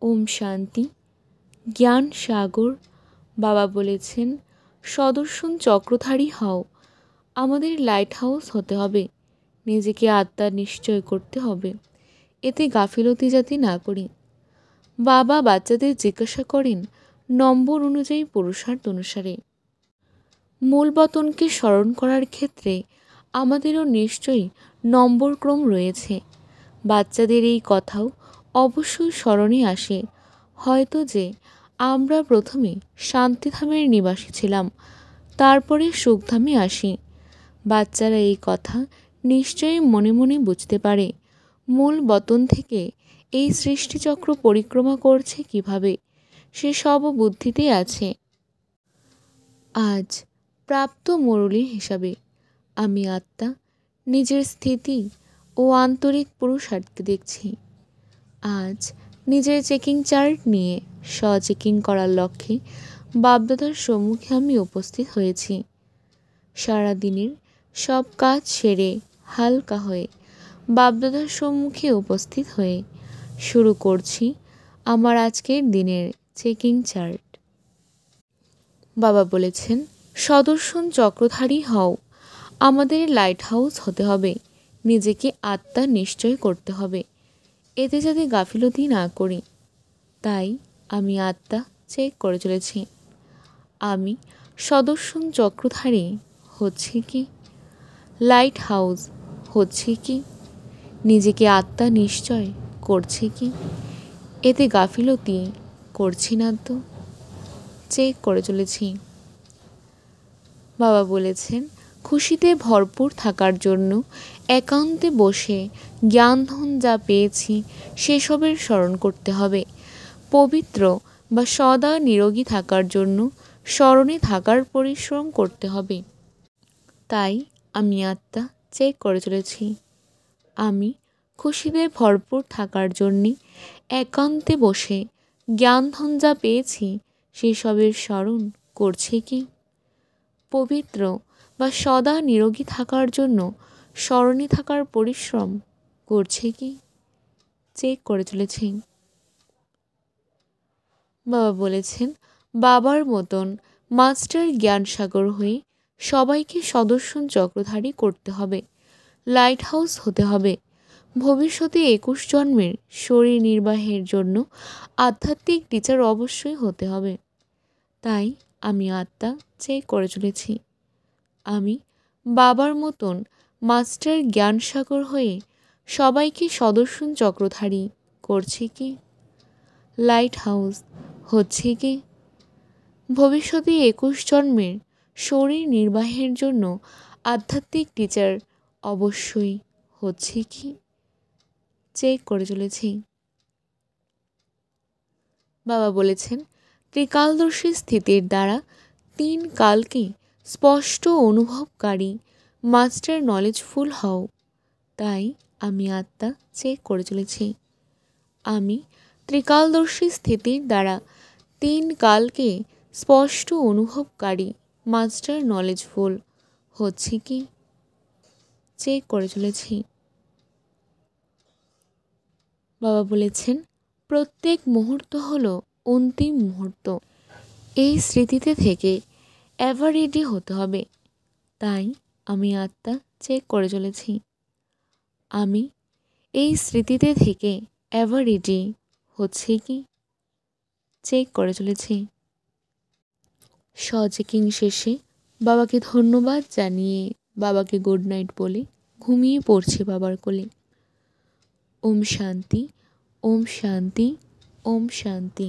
ওম শান্তি। জ্ঞান সাগর বাবা বলেছেন, সদর্শন চক্রধারী হও। আমাদের লাইট হাউস হতে হবে, নিজেকে আত্মার নিশ্চয় করতে হবে, এতে গাফিলতি যাতে না করি। বাবা বাচ্চাদের জিজ্ঞাসা করেন নম্বর অনুযায়ী পুরুষার্থ অনুসারে। মূলবতনকে স্মরণ করার ক্ষেত্রে আমাদেরও নিশ্চয়ই নম্বরক্রম রয়েছে। বাচ্চাদের এই কথাও অবশ্যই স্মরণে আসে, হয়তো যে আমরা প্রথমে শান্তিধামের নিবাসী ছিলাম, তারপরে সুখধামে আসি। বাচ্চারা এই কথা নিশ্চয়ই মনে মনে বুঝতে পারে মূল বতন থেকে এই সৃষ্টিচক্র পরিক্রমা করছে কিভাবে, সে সব বুদ্ধিতে আছে। আজ প্রাপ্ত মুরলী হিসাবে আমি আত্মা নিজের স্থিতি ও আন্তরিক পুরুষার্থকে দেখছি। আজ নিজের চেকিং চার্ট নিয়ে চেকিং করার লক্ষ্যে বাপদাদার সম্মুখে আমি উপস্থিত হয়েছি। সারাদিনের সব কাজ সেরে হালকা হয়ে বাপদাদার সম্মুখে উপস্থিত হয়ে শুরু করছি আমার আজকের দিনের চেকিং চার্ট। বাবা বলেছেন, সদর্শন চক্রধারী হও। আমাদের লাইট হাউস হতে হবে, নিজেকে আত্মা নিশ্চয় করতে হবে, এতে যাতে গাফিলতি না করি। তাই আমি আত্মা চেক করে চলেছি। আমি সদর্শন চক্রধারী হচ্ছে কি, লাইট হাউস হচ্ছে কি, নিজেকে আত্মা নিশ্চয় করছে কি, এতে গাফিলতি করছি না তো, চেক করে চলেছি। বাবা বলেছেন, খুশিতে ভরপুর থাকার জন্য একান্তে বসে জ্ঞানধন যা পেয়েছি সেসবের স্মরণ করতে হবে। পবিত্র বা সদা নিরোগী থাকার জন্য স্মরণে থাকার পরিশ্রম করতে হবে। তাই আমি আত্মা চেক করে চলেছি। আমি খুশিতে ভরপুর থাকার জন্যে একান্তে বসে জ্ঞানধন যা পেয়েছি সেসবের স্মরণ করছে কি। পবিত্র বা সদা নিরোগী থাকার জন্য স্মরণে থাকার পরিশ্রম করছে কি, চেক করে চলেছি। বাবা বলেছেন, বাবার মতন মাস্টার জ্ঞান সাগর হয়ে সবাইকে সদর্শন চক্রধারী করতে হবে, লাইট হাউস হতে হবে। ভবিষ্যতে 21 জন্মের শরীর নির্বাহের জন্য আধ্যাত্মিক টিচার অবশ্যই হতে হবে। তাই আমি আত্মা চেক করে চলেছি। আমি বাবার মতন মাস্টার জ্ঞান সাগর হয়ে সবাইকে সদর্শন চক্রধারী করছি কি, লাইট হাউস হচ্ছে কি। ভবিষ্যতে 21 জন্মের শরীর নির্বাহের জন্য আধ্যাত্মিক টিচার অবশ্যই হচ্ছে কি, চেক করে চলেছি। বাবা বলেছেন, ত্রিকালদর্শী স্থিতির দ্বারা 3 কালকে স্পষ্ট অনুভবকারী মাস্টার নলেজফুল হও। তাই আমি আত্মা চেক করে চলেছি। আমি ত্রিকালদর্শী স্থিতির দ্বারা 3 কালকে স্পষ্ট অনুভবকারী মাস্টার নলেজফুল হচ্ছে কি, চেক করে চলেছি। বাবা বলেছেন, প্রত্যেক মুহূর্ত হলো অন্তিম মুহূর্ত। এই স্মৃতিতে থেকে এভার রেডি হতে হবে। তাই আমি আত্মা চেক করে চলেছি। আমি এই স্মৃতিতে থেকে এভার রেডি হচ্ছে কি, চেক করে চলেছি। চেকিং শেষে বাবাকে ধন্যবাদ জানিয়ে বাবাকে গুড নাইট বলে ঘুমিয়ে পড়ছে বাবার কোলে। ওম শান্তি, ওম শান্তি, ওম শান্তি।